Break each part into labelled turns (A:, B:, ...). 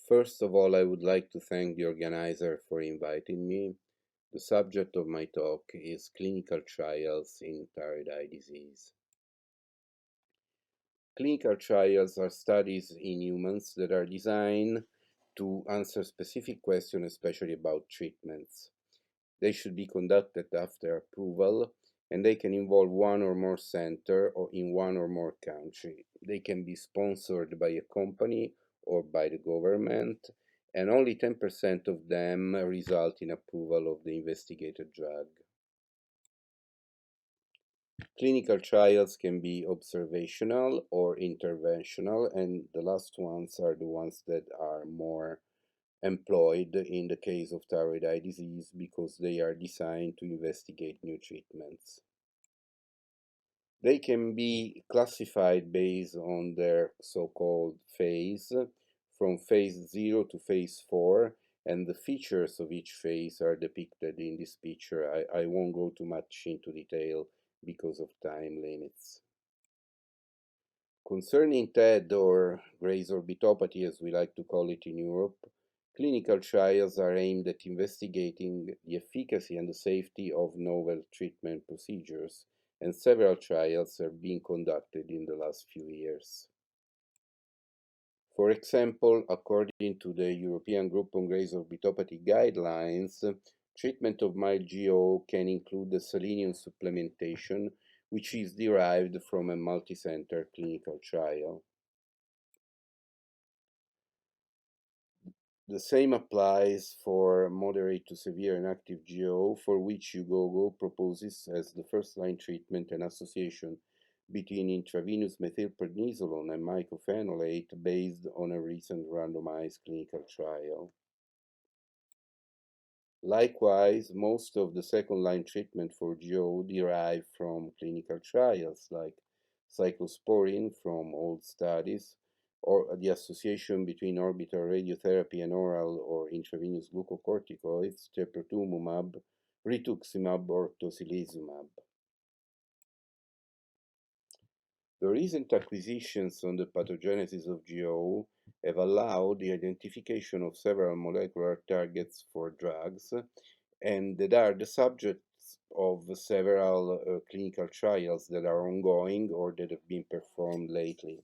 A: First of all, I would like to thank the organizer for inviting me. The subject of my talk is clinical trials in thyroid eye disease. Clinical trials are studies in humans that are designed to answer specific questions, especially about treatments. They should be conducted after approval, and they can involve one or more center or in one or more country. They can be sponsored by a company or by the government, and only 10% of them result in approval of the investigated drug. Clinical trials can be observational or interventional, and the last ones are the ones that are more employed in the case of thyroid eye disease because they are designed to investigate new treatments. They can be classified based on their so-called phase, from phase 0 to phase 4, and the features of each phase are depicted in this picture. I won't go too much into detail because of time limits. Concerning TED, or Graves' orbitopathy as we like to call it in Europe, clinical trials are aimed at investigating the efficacy and the safety of novel treatment procedures, and several trials are being conducted in the last few years. For example, according to the European Group on Graves' orbitopathy guidelines, treatment of mild GO can include the selenium supplementation, which is derived from a multicenter clinical trial. The same applies for moderate to severe and active GO, for which UGOGO proposes as the first-line treatment an association between intravenous methylprednisolone and mycophenolate based on a recent randomized clinical trial. Likewise, most of the second-line treatment for GO derive from clinical trials like cyclosporine from old studies, or the association between orbital radiotherapy and oral or intravenous glucocorticoids, teprotumumab, rituximab, or tocilizumab. The recent acquisitions on the pathogenesis of GO have allowed the identification of several molecular targets for drugs, and that are the subjects of several clinical trials that are ongoing or that have been performed lately.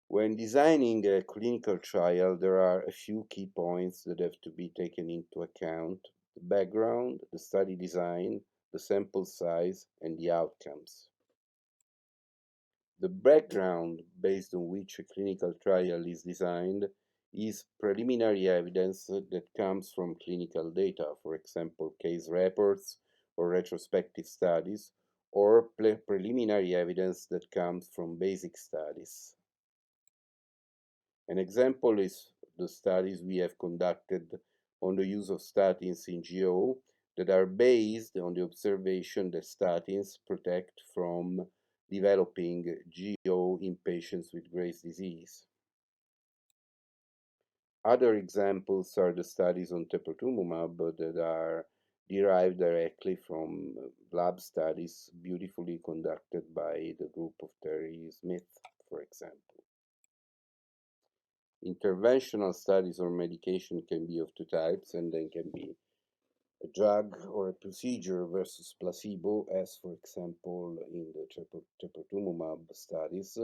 A: When designing a clinical trial, there are a few key points that have to be taken into account: the background, the study design, the sample size, and the outcomes. The background based on which a clinical trial is designed is preliminary evidence that comes from clinical data, for example, case reports or retrospective studies, or preliminary evidence that comes from basic studies. An example is the studies we have conducted on the use of statins in GO that are based on the observation that statins protect from developing GO in patients with Graves' disease. Other examples are the studies on teprotumumab that are derived directly from lab studies beautifully conducted by the group of Terry Smith, for example. Interventional studies on medication can be of two types, and then can be a drug or a procedure versus placebo, as for example in the teprotumumab studies,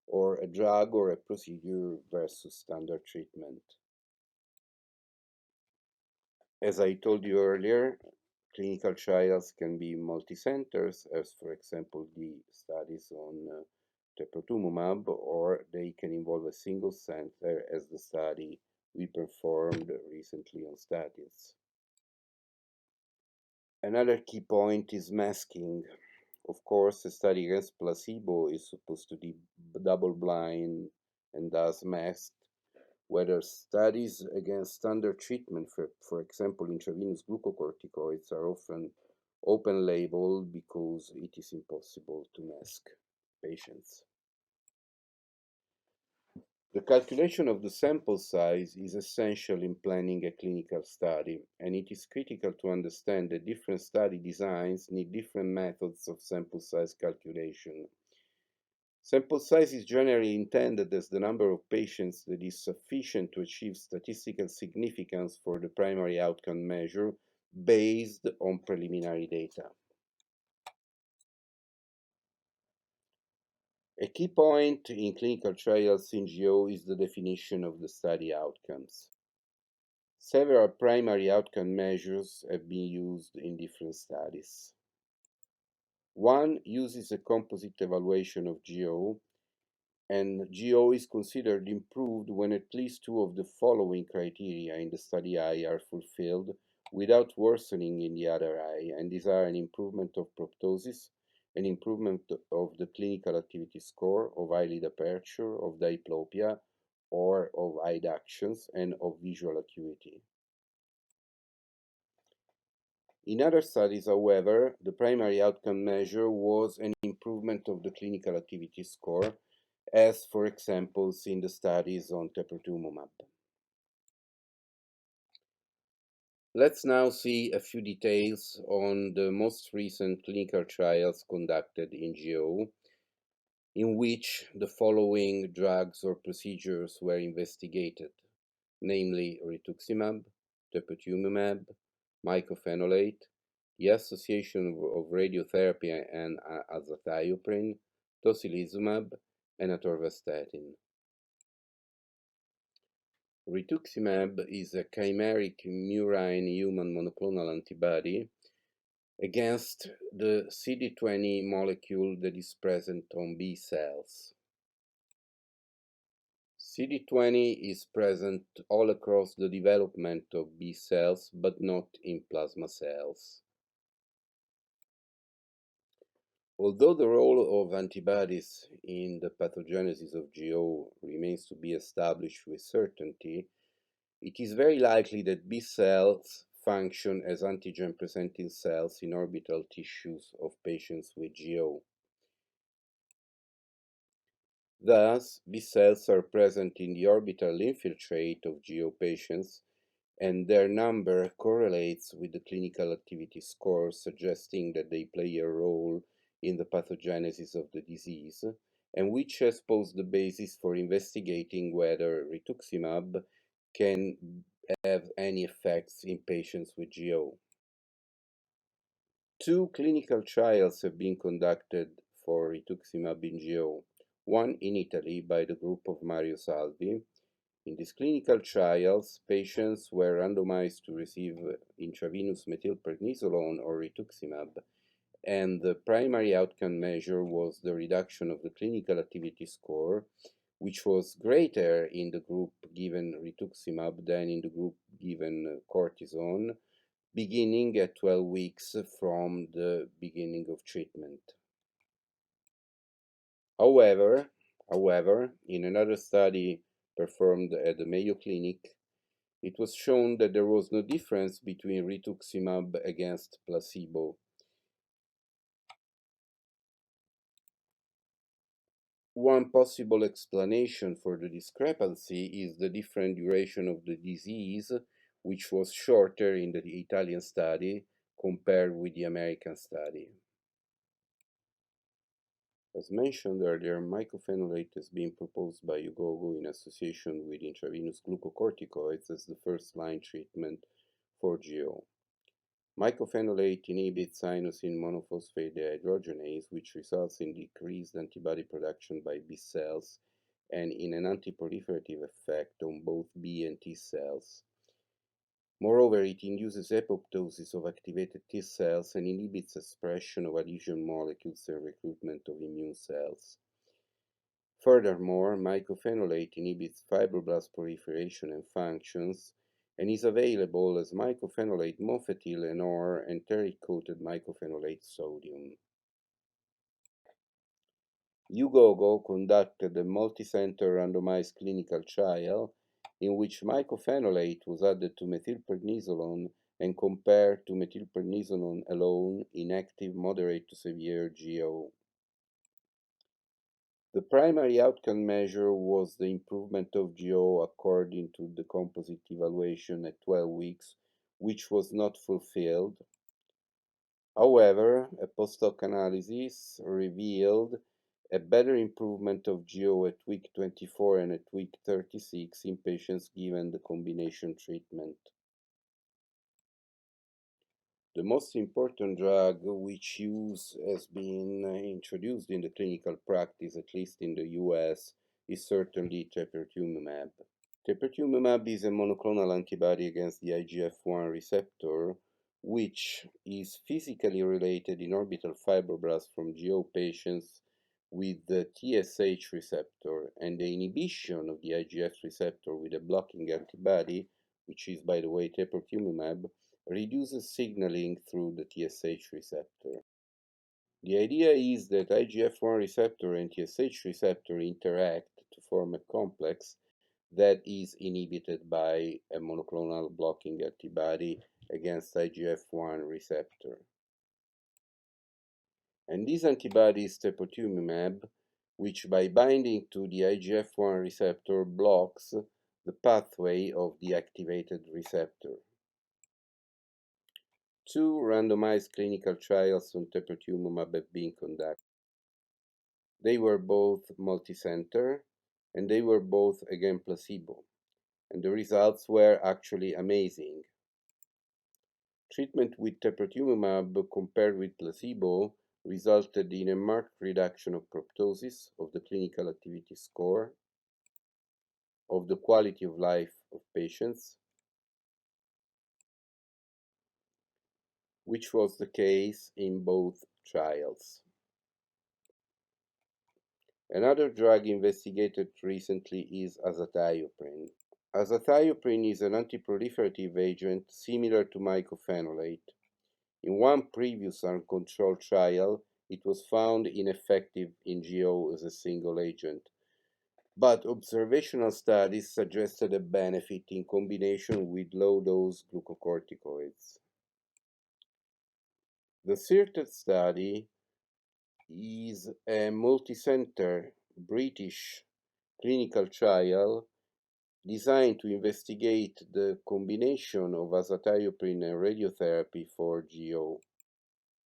A: or a drug or a procedure versus standard treatment. As I told you earlier, clinical trials can be multicenters, as for example the studies on teprotumumab, or they can involve a single center, as the study we performed recently on statins. Another key point is masking. Of course, a study against placebo is supposed to be double-blind and thus masked, whether studies against standard treatment, for example, intravenous glucocorticoids, are often open label because it is impossible to mask patients. The calculation of the sample size is essential in planning a clinical study, and it is critical to understand that different study designs need different methods of sample size calculation. Sample size is generally intended as the number of patients that is sufficient to achieve statistical significance for the primary outcome measure based on preliminary data. A key point in clinical trials in GO is the definition of the study outcomes. Several primary outcome measures have been used in different studies. One uses a composite evaluation of GO, and GO is considered improved when at least two of the following criteria in the study eye are fulfilled without worsening in the other eye, and these are an improvement of proptosis, an improvement of the clinical activity score, of eyelid aperture, of diplopia, or of eye ductions, and of visual acuity. In other studies, however, the primary outcome measure was an improvement of the clinical activity score, as, for example, in the studies on teprotumumab. Let's now see a few details on the most recent clinical trials conducted in GO, in which the following drugs or procedures were investigated, namely rituximab, teprotumumab, mycophenolate, the association of radiotherapy and azathioprine, tocilizumab, and atorvastatin. Rituximab is a chimeric murine human monoclonal antibody against the CD20 molecule that is present on B cells. CD20 is present all across the development of B cells, but not in plasma cells. Although the role of antibodies in the pathogenesis of GO remains to be established with certainty, it is very likely that B cells function as antigen-presenting cells in orbital tissues of patients with GO. Thus, B cells are present in the orbital infiltrate of GO patients, and their number correlates with the clinical activity score, suggesting that they play a role in the pathogenesis of the disease, and which has posed the basis for investigating whether rituximab can have any effects in patients with GO. Two clinical trials have been conducted for rituximab in GO, one in Italy by the group of Mario Salvi. In these clinical trials, patients were randomized to receive intravenous methylprednisolone or rituximab, and the primary outcome measure was the reduction of the clinical activity score, which was greater in the group given rituximab than in the group given cortisone, beginning at 12 weeks from the beginning of treatment. However, in another study performed at the Mayo Clinic, it was shown that there was no difference between rituximab against placebo. One possible explanation for the discrepancy is the different duration of the disease, which was shorter in the Italian study compared with the American study. As mentioned earlier, mycophenolate has been proposed by Ugogo in association with intravenous glucocorticoids as the first-line treatment for GO. Mycophenolate inhibits inosine monophosphate dehydrogenase, which results in decreased antibody production by B cells and in an antiproliferative effect on both B and T cells. Moreover, it induces apoptosis of activated T cells and inhibits expression of adhesion molecules and recruitment of immune cells. Furthermore, mycophenolate inhibits fibroblast proliferation and functions and is available as mycophenolate mofetil and/or enteric-coated mycophenolate sodium. Ugogo conducted a multicenter randomized clinical trial in which mycophenolate was added to methylprednisolone and compared to methylprednisolone alone in active moderate to severe GO. The primary outcome measure was the improvement of GO according to the composite evaluation at 12 weeks, which was not fulfilled. However, a post-hoc analysis revealed a better improvement of GO at week 24 and at week 36 in patients given the combination treatment. The most important drug which use has been introduced in the clinical practice, at least in the US, is certainly teprotumumab. Teprotumumab is a monoclonal antibody against the IGF-1 receptor, which is physically related in orbital fibroblasts from GO patients with the TSH receptor, and the inhibition of the IGF receptor with a blocking antibody, which is, by the way, teprotumumab, reduces signaling through the TSH receptor. The idea is that IGF-1 receptor and TSH receptor interact to form a complex that is inhibited by a monoclonal blocking antibody against IGF-1 receptor. And this antibody is teprotumumab, which by binding to the IGF-1 receptor blocks the pathway of the activated receptor. Two randomized clinical trials on teprotumumab have been conducted. They were both multicenter, and they were both again placebo, and the results were actually amazing. Treatment with teprotumumab compared with placebo resulted in a marked reduction of proptosis, of the clinical activity score, of the quality of life of patients, which was the case in both trials. Another drug investigated recently is azathioprine. Azathioprine is an antiproliferative agent similar to mycophenolate. In one previous uncontrolled trial, it was found ineffective in GO as a single agent, but observational studies suggested a benefit in combination with low-dose glucocorticoids. The CIRTED study is a multicenter British clinical trial designed to investigate the combination of azathioprine and radiotherapy for GO.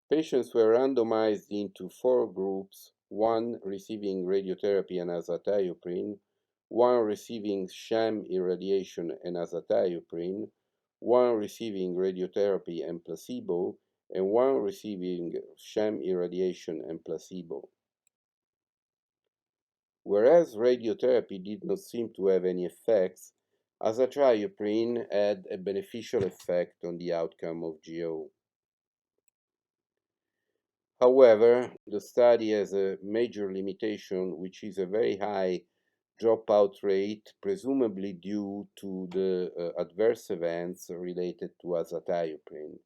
A: Patients were randomized into four groups, one receiving radiotherapy and azathioprine, one receiving sham irradiation and azathioprine, one receiving radiotherapy and placebo, and one receiving sham irradiation and placebo. Whereas radiotherapy did not seem to have any effects, azathioprine had a beneficial effect on the outcome of GO. However, the study has a major limitation, which is a very high dropout rate, presumably due to the adverse events related to azathioprine.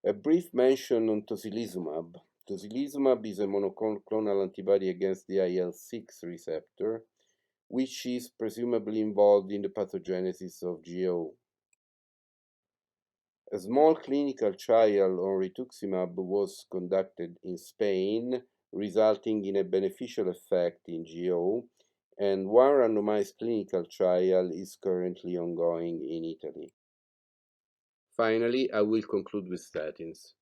A: A brief mention on tocilizumab. Tocilizumab is a monoclonal antibody against the IL-6 receptor, which is presumably involved in the pathogenesis of GO. A small clinical trial on rituximab was conducted in Spain, resulting in a beneficial effect in GO, and one randomized clinical trial is currently ongoing in Italy. Finally, I will conclude with statins.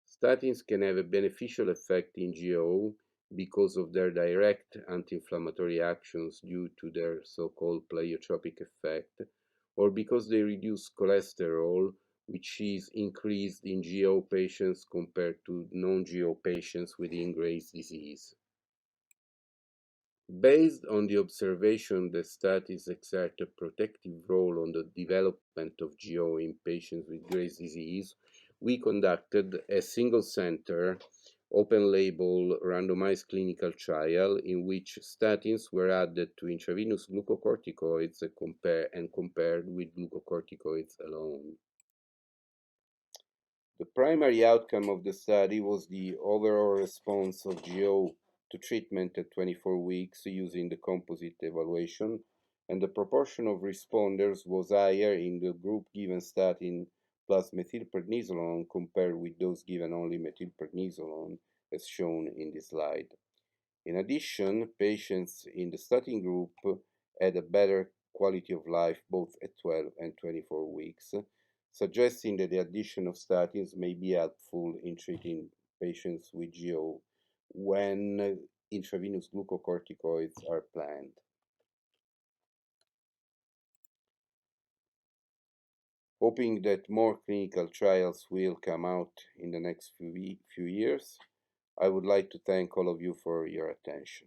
A: Statins can have a beneficial effect in GO because of their direct anti-inflammatory actions due to their so-called pleiotropic effect, or because they reduce cholesterol, which is increased in GO patients compared to non-GO patients with Graves' disease. Based on the observation that statins exert a protective role on the development of GO in patients with Graves' disease, we conducted a single-center, open-label, randomized clinical trial in which statins were added to intravenous glucocorticoids and compared with glucocorticoids alone. The primary outcome of the study was the overall response of GO to treatment at 24 weeks using the composite evaluation, and the proportion of responders was higher in the group given statin plus methylprednisolone compared with those given only methylprednisolone, as shown in this slide. In addition, patients in the statin group had a better quality of life both at 12 and 24 weeks, suggesting that the addition of statins may be helpful in treating patients with GO when intravenous glucocorticoids are planned. Hoping that more clinical trials will come out in the next few years, I would like to thank all of you for your attention.